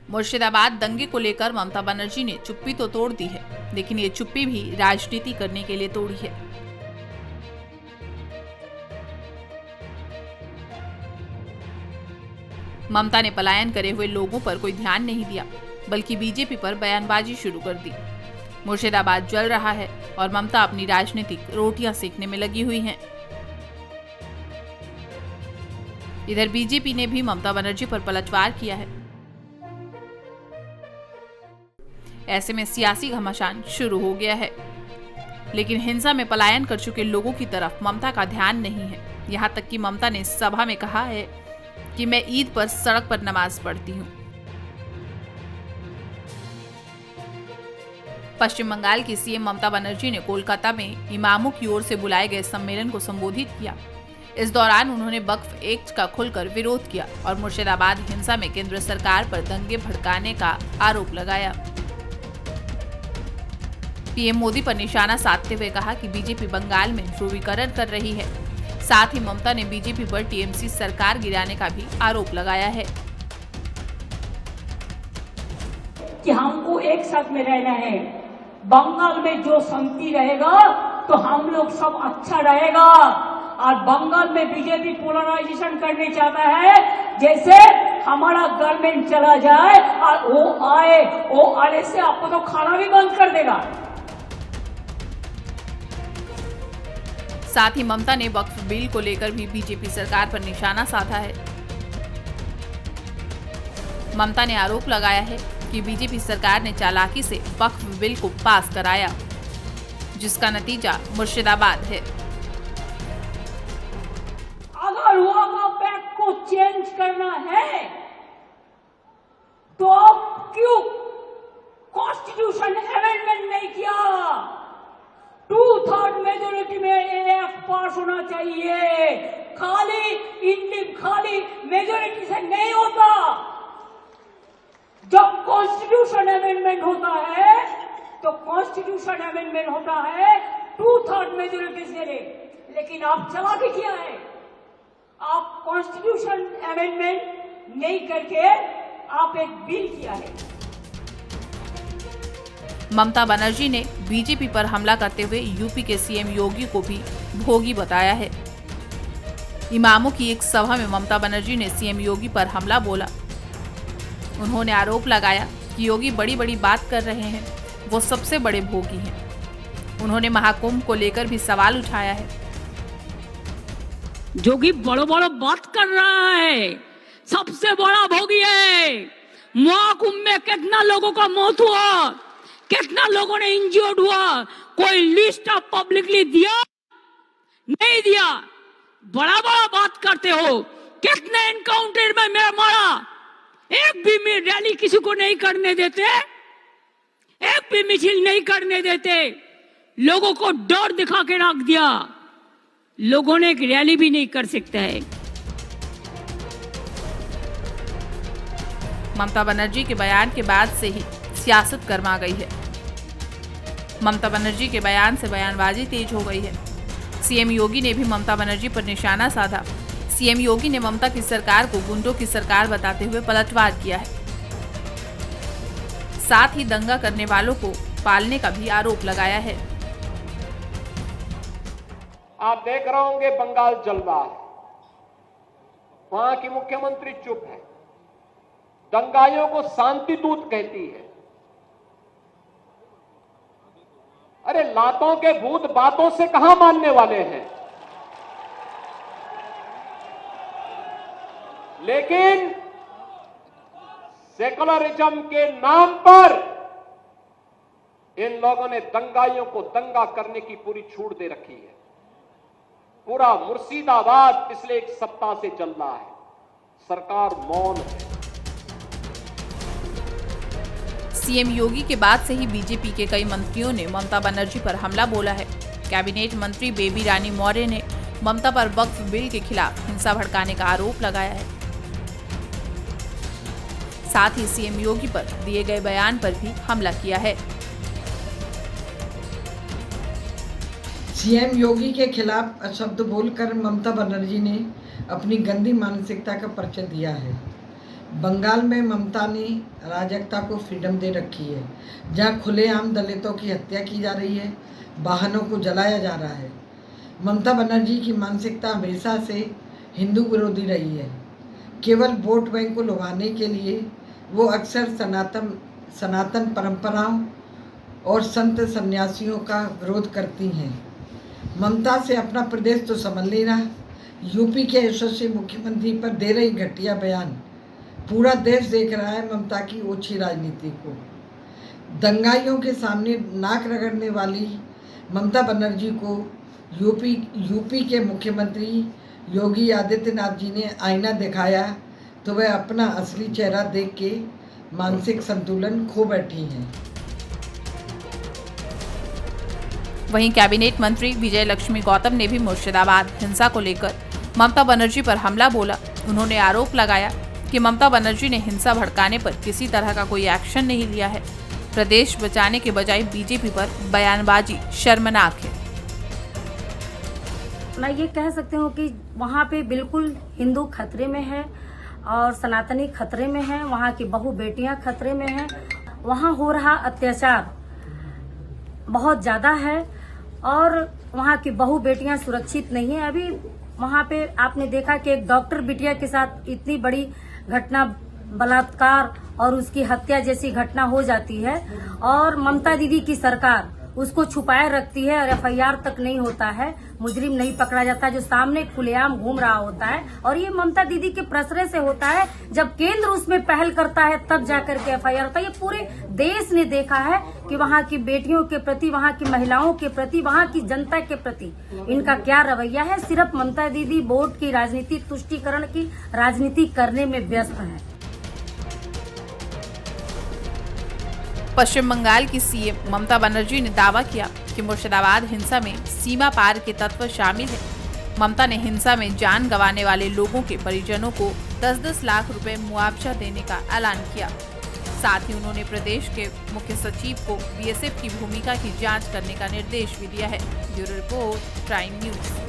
मुर्शिदाबाद दंगे को लेकर ममता बनर्जी ने चुप्पी तो तोड़ दी है, लेकिन ये चुप्पी भी राजनीति करने के लिए तोड़ी है। ममता ने पलायन करे हुए लोगों पर कोई ध्यान नहीं दिया, बल्कि बीजेपी पर बयानबाजी शुरू कर दी। मुर्शिदाबाद जल रहा है और ममता अपनी राजनीतिक रोटियां सेकने में लगी हुई हैं। इधर बीजेपी ने भी ममता बनर्जी पर पलटवार किया है। ऐसे में सियासी घमासान शुरू हो गया है, लेकिन हिंसा में पलायन कर चुके लोगों की तरफ ममता का ध्यान नहीं है। यहाँ तक कि ममता ने सभा में कहा है कि मैं ईद पर सड़क पर नमाज पढ़ती हूँ। पश्चिम बंगाल की सीएम ममता बनर्जी ने कोलकाता में इमामों की ओर से बुलाए गए सम्मेलन को संबोधित किया। इस दौरान उन्होंने वक्फ एक्ट का खुलकर विरोध किया और मुर्शिदाबाद हिंसा में केंद्र सरकार पर दंगे भड़काने का आरोप लगाया। पीएम मोदी पर निशाना साधते हुए कहा कि बीजेपी बंगाल में ध्रुवीकरण कर रही है। साथ ही ममता ने बीजेपी पर टीएमसी सरकार गिराने का भी आरोप लगाया है कि हमको एक साथ में रहना है। बंगाल में जो शांति रहेगा तो हम लोग सब अच्छा रहेगा। और बंगाल में बीजेपी पोलराइजेशन करने चाहता है, जैसे हमारा गवर्नमेंट चला जाए और वो आने से आपको तो खाना भी बंद कर देगा। साथ ही ममता ने वक्फ बिल को लेकर भी बीजेपी सरकार पर निशाना साधा है। ममता ने आरोप लगाया है कि बीजेपी सरकार ने चालाकी से वक्फ बिल को पास कराया, जिसका नतीजा मुर्शिदाबाद है। अगर वक्फ एक्ट को चेंज करना है तो क्यों कॉन्स्टिट्यूशन अमेंडमेंट नहीं किया? 2/3 मेजोरिटी में एक्ट पास होना चाहिए। खाली मेजोरिटी से नहीं होता। जब कॉन्स्टिट्यूशन अमेंडमेंट होता है तो कॉन्स्टिट्यूशन अमेंडमेंट होता है 2/3 मेजोरिटी से। लेकिन आप चालाकी किया है, आप कॉन्स्टिट्यूशन अमेंडमेंट नहीं करके आप एक बिल किया है। ममता बनर्जी ने बीजेपी पर हमला करते हुए यूपी के सीएम योगी को भी भोगी बताया है। इमामों की एक सभा में ममता बनर्जी ने सीएम योगी पर हमला बोला। उन्होंने आरोप लगाया कि योगी बड़ी बड़ी बात कर रहे हैं, वो सबसे बड़े भोगी हैं। उन्होंने महाकुंभ को लेकर भी सवाल उठाया है। जोगी बड़ो बड़ो बात कर रहा है, सबसे बड़ा भोगी है। महाकुंभ में कितना लोगों का मौत हुआ, कितना लोगों ने इंजर्ड हुआ, कोई लिस्ट ऑफ पब्लिकली दिया? नहीं दिया। बड़ा बड़ा बात करते हो। कितने एनकाउंटर में मैं मारा, एक भी रैली किसी को नहीं करने देते, एक भी मिছিল नहीं करने देते। लोगों को डर दिखा के रख दिया। लोगों ने एक रैली भी नहीं कर सकता है। ममता बनर्जी के बयान के बाद से ही सियासत गरमा गई है। ममता बनर्जी के बयान से बयानबाजी तेज हो गई है। सीएम योगी ने भी ममता बनर्जी पर निशाना साधा। सीएम योगी ने ममता की सरकार को गुंडों की सरकार बताते हुए पलटवार किया है। साथ ही दंगा करने वालों को पालने का भी आरोप लगाया है। आप देख रहे होंगे बंगाल जल रहा है, वहां की मुख्यमंत्री चुप है, दंगाइयों को शांति दूत कहती है। अरे लातों के भूत बातों से कहां मानने वाले हैं। लेकिन सेकुलरिज्म के नाम पर इन लोगों ने दंगाइयों को दंगा करने की पूरी छूट दे रखी है। पूरा मुर्शिदाबाद पिछले एक सप्ताह से चल रहा है, सरकार मौन है। सीएम योगी के बाद से ही बीजेपी के कई मंत्रियों ने ममता बनर्जी पर हमला बोला है। कैबिनेट मंत्री बेबी रानी मौर्य ने ममता पर वक्फ बिल के खिलाफ हिंसा भड़काने का आरोप लगाया है। साथ ही सीएम योगी पर दिए गए बयान पर भी हमला किया है। सीएम योगी के खिलाफ शब्द बोलकर ममता बनर्जी ने अपनी गंदी मानसिकता का परिचय दिया है। बंगाल में ममता ने अराजकता को फ्रीडम दे रखी है, जहां खुलेआम दलितों की हत्या की जा रही है, वाहनों को जलाया जा रहा है। ममता बनर्जी की मानसिकता हमेशा से हिंदू विरोधी रही है। केवल वोट बैंक को लुभाने के लिए वो अक्सर सनातन परंपराओं और संत सन्यासियों का विरोध करती हैं। ममता से अपना प्रदेश तो संभल नहीं रहा, यूपी के यशस्वी मुख्यमंत्री पर दे रही घटिया बयान। पूरा देश देख रहा है ममता की ओछी राजनीति को। दंगाइयों के सामने नाक रगड़ने वाली ममता बनर्जी को यूपी के मुख्यमंत्री योगी आदित्यनाथ जी ने आईना दिखाया तो वह अपना असली चेहरा देख के मानसिक संतुलन खो बैठी हैं। वहीं कैबिनेट मंत्री विजय लक्ष्मी गौतम ने भी मुर्शिदाबाद हिंसा को लेकर ममता बनर्जी पर हमला बोला। उन्होंने आरोप लगाया कि ममता बनर्जी ने हिंसा भड़काने पर किसी तरह का कोई एक्शन नहीं लिया है। प्रदेश बचाने के बजाय बीजेपी पर बयानबाजी शर्मनाक है। मैं ये कह सकती हूँ कि वहाँ पे बिल्कुल हिंदू खतरे में है और सनातनी खतरे में है, वहाँ की बहु बेटियां खतरे में हैं। वहाँ हो रहा अत्याचार बहुत ज्यादा है और वहाँ की बहु बेटियां सुरक्षित नहीं है। अभी वहाँ पे आपने देखा कि एक डॉक्टर बिटिया के साथ इतनी बड़ी घटना, बलात्कार और उसकी हत्या जैसी घटना हो जाती है और ममता दीदी की सरकार उसको छुपाए रखती है और एफआईआर तक नहीं होता है, मुजरिम नहीं पकड़ा जाता जो सामने खुलेआम घूम रहा होता है। और ये ममता दीदी के प्रसरे से होता है, जब केंद्र उसमें पहल करता है तब जाकर के एफआईआर होता है। ये पूरे देश ने देखा है कि वहाँ की बेटियों के प्रति, वहाँ की महिलाओं के प्रति, वहाँ की जनता के प्रति इनका क्या रवैया है। सिर्फ ममता दीदी वोट की राजनीति, तुष्टीकरण की राजनीति करने में व्यस्त है। पश्चिम बंगाल की सीएम ममता बनर्जी ने दावा किया कि मुर्शिदाबाद हिंसा में सीमा पार के तत्व शामिल हैं। ममता ने हिंसा में जान गंवाने वाले लोगों के परिजनों को 10-10 लाख रुपए मुआवजा देने का ऐलान किया। साथ ही उन्होंने प्रदेश के मुख्य सचिव को बीएसएफ की भूमिका की जांच करने का निर्देश भी दिया है। Bureau report, prime news.